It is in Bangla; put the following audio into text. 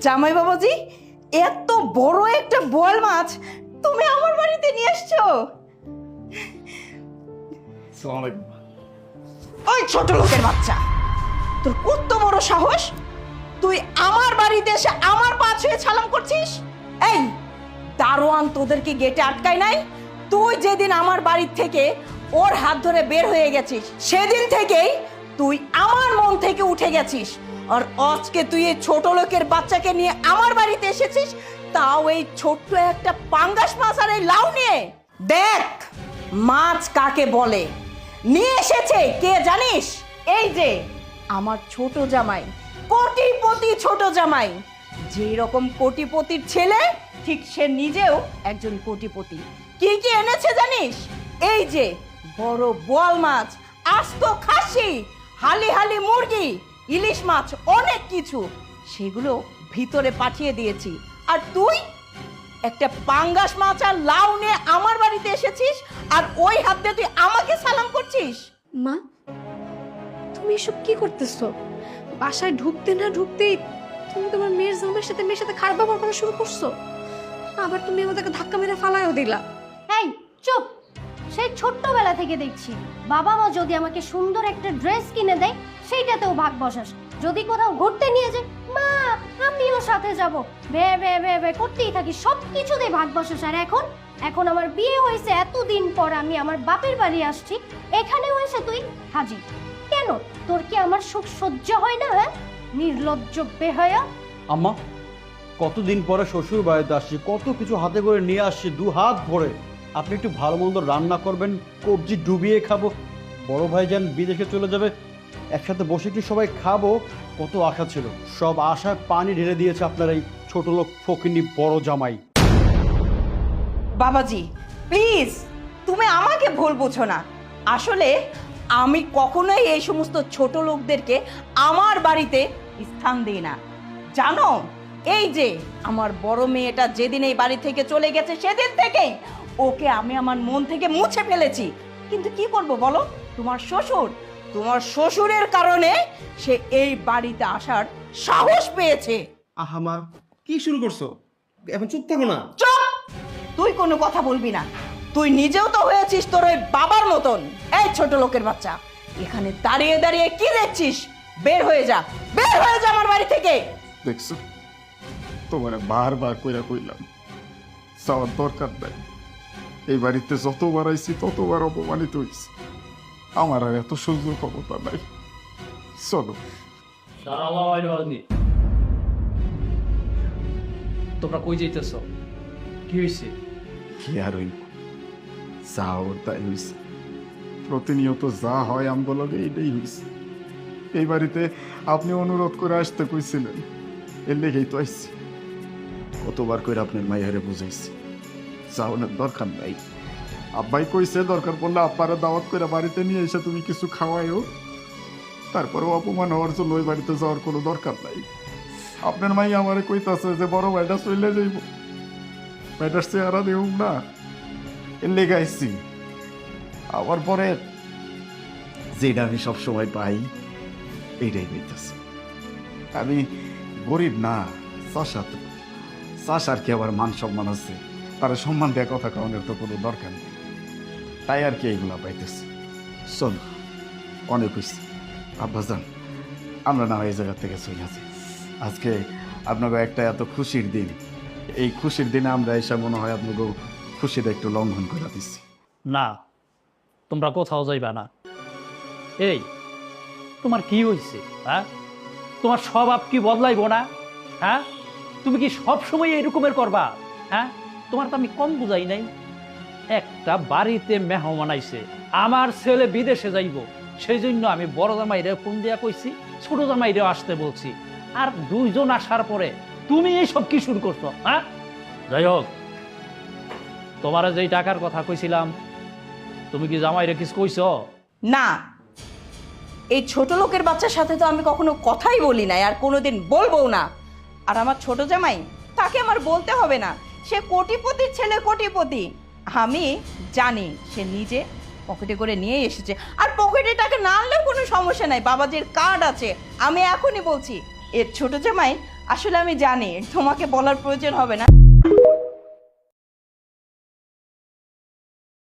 জামাই বাবাজি, এত বড় একটা বোয়াল মাছ তুমি আমার বাড়িতে নিয়ে আসছো? ওই ছোট লোকের বাচ্চা, তোর কত বড় সাহস! তুই আমার বাড়িতে এসে আমার পা ছুঁয়ে সালাম করছিস? এই দারোয়ান তোদেরকে গেটে আটকায় নাই? তুই যেদিন আমার বাড়ি থেকে ওর হাত ধরে বের হয়ে গেছিস, সেদিন থেকেই তুই আমার মন থেকে উঠে গেছিস। আর আজকে তুই এই ছোট লোকের বাচ্চাকে নিয়ে আমার বাড়িতে এসেছিস, তাও এই ছোট্ট একটা পাঙ্গাস মাছ আর এই লাউ নিয়ে। দেখ মাছ কাকে বলে, নিয়ে এসেছে কে জানিস? এই যে আমার ছোট জামাই, কোটিপতি ছোট জামাই। যেই রকম কোটিপতির ছেলে, ঠিক সে নিজেও একজন কোটিপতি। কি কি এনেছে জানিস? এই যে বড় বোয়াল মাছ, আস্ত খাসি, হালি হালি মুরগি, ইলিশ মাছ, অনেক কিছু। সেগুলো ভিতরে পাঠিয়ে দিয়েছি। আর তুই একটা পাঙ্গাস মাছ আর লাউ নিয়ে আমার বাড়িতে এসেছিস, আর ওই হাত দিয়ে তুই আমাকে সালাম করছিস? মা, তুমি এসব কি করতেছো? বাসায় ঢুকতে না ঢুকতেই তুমি তোমার মেয়ের সাথে খারাপ ব্যবহার করা শুরু করছো। আবার তুমি আমাদেরকে ধাক্কা মেরে ফালাইও দিলা। এই চুপ! সেই ছোট্টবেলা থেকে দেখছি বাবা মা যদি আমাকে সুন্দর একটা ড্রেস কিনে দেয়, সেইটাতেও ভাগ বসাস। যদি কোথাও ঘুরতে নিয়ে যায়, মা আমিও সাথে যাব, বে বে বে বে করতেই থাকি, সব কিছুতেই ভাগ বসাস। আর এখন আমার বিয়ে হয়েছে, এতদিন পর আমি আমার বাপের বাড়ি আসছি, এখানেও এসে তুই হাজির। কেন, তোর কি আমার সুখ সহ্য হয় না? হ্যাঁ, নির্লজ্জ বেহায়া। আম্মা, কতদিন পরে শ্বশুর বাড়িতে আসছি, কত কিছু হাতে করে নিয়ে আসছি, দু হাত ভরে। আপনি একটু ভালো মন্দ রান্না করবেন, কবজি ডুবিয়ে খাবো। বড় ভাই যান বিদেশে চলে যাবে, একসাথে বসে কি সবাই খাবো, কত আশা ছিল। সব আশায় পানি ঢেলে দিয়েছে আপনার এই ছোট লোক ফকিন্নি বড় জামাই। বাবাজি প্লিজ, তুমি আমাকে ভুল বুঝো না। আসলে আমি কখনোই এই সমস্ত ছোট লোকদেরকে আমার বাড়িতে স্থান দিই না, জানো? এই যে আমার বড় মেয়েটা যেদিন এই বাড়ি থেকে চলে গেছে, সেদিন থেকেই ওকে আমি আমার মন থেকে মুছে ফেলেছি। কিন্তু কি করব বলো, তোমার শ্বশুরের কারণে সে এই বাড়িতে আসার সাহস পেয়েছে। আহা মা, কি শুরু করছো? এখন চুপ থাকো না। চুপ! তুই কোনো কথা বলবি না। তুই নিজেও তো হয়েছিস তোর ওই বাবার মতন। এই ছোট লোকের বাচ্চা, এখানে দাঁড়িয়ে দাঁড়িয়ে কি দেখছিস? বের হয়ে যা, বের হয়ে যা আমার বাড়ি থেকে। দেখছো, তোমার বারবার কইরা কইলাম যাওয়ার দরকার নাই। এই বাড়িতে যতবার আইছি ততবার অপমানিত হয়েছি। আমার আর এত সহ্য ক্ষমতা নাই। চলো। তোমরা কই যাইতেছ? কি হয়েছে? কি আর হইব, যা ওর তাই হয়েছে। প্রতিনিয়ত যা হয় আমগুলোকে এইটাই হয়েছে। এই বাড়িতে আপনি অনুরোধ করে আসতে কইছিলেন, এর লেগেই তো আসছি। কতবার করে আপনার মাইয়ারে বুঝাইছি যাওয়ার দরকার নাই। আব্বাই কইছে দরকার পড়লে আব্বারা দাওয়াত করে বাড়িতে নিয়ে এসে তুমি কিছু খাওয়াইও, তারপরেও অপমান হওয়ার জন্য ওই বাড়িতে যাওয়ার কোনো দরকার নাই। আপনার মাই আমারে কইতাছে যে বড় ভাইটা চলে যাইব, ভাইটার চেহারা দেব না, এর লেগে আসছি। আবার পরে যেটা আমি সবসময় পাই এইটাই পেতেছি। আমি গরিব না, চাষা তো। চাষার কি আবার মান সম্মান আছে? তারা সম্মান দেওয়া কথা কারণের তো কোনো দরকার নেই, তাই আর কি এইগুলা পাইতেছি। চল, অনেক হয়েছে। আব্বাজান, আমরা না এই জায়গা থেকে চলে আসি। আজকে আপনাকে একটা এত খুশির দিন, এই খুশির দিনে আমরা এসে মনে হয় আপনাকে খুশিটা একটু লঙ্ঘন করে দিচ্ছি। না, তোমরা কোথাও যাইবা না। এই তোমার কি হয়েছে? হ্যাঁ, তোমার স্বভাব কি বদলাইব না? হ্যাঁ, তুমি কি সব সময় এরকমের করবা? হ্যাঁ, তোমার তো আমি কম বুঝাই নাই। একটা বাড়িতে মেহমান আইছে, আমার ছেলে বিদেশে যাইব, সেই জন্য আমি বড় জামাইরে ফোন দিয়া কইছি, ছোট জামাইরেও আসতে বলছি। আর দুইজন আসার পরে তুমি এই সব কি শুরু করছো? হ্যাঁ, যাই হোক, তোমার যেই টাকার কথা কইছিলাম, তুমি কি জামাইরে কিছু কইছো? না, এই ছোট লোকের বাচ্চার সাথে তো আমি কখনো কথাই বলি নাই, আর কোনোদিন বলবো না। আর আমার ছোট জামাই, তাকে আমার বলতে হবে না, সে কোটিপতির ছেলে, কোটিপতি। আমি জানি সে নিজে পকেটে করে নিয়ে এসেছে। আর পকেটে টাকা না আনলেও কোনো সমস্যা নাই, বাবাজির কার্ড আছে। আমি এখনই বলছি, এর ছোট জামাই আসলে আমি জানি তোমাকে বলার প্রয়োজন হবে না।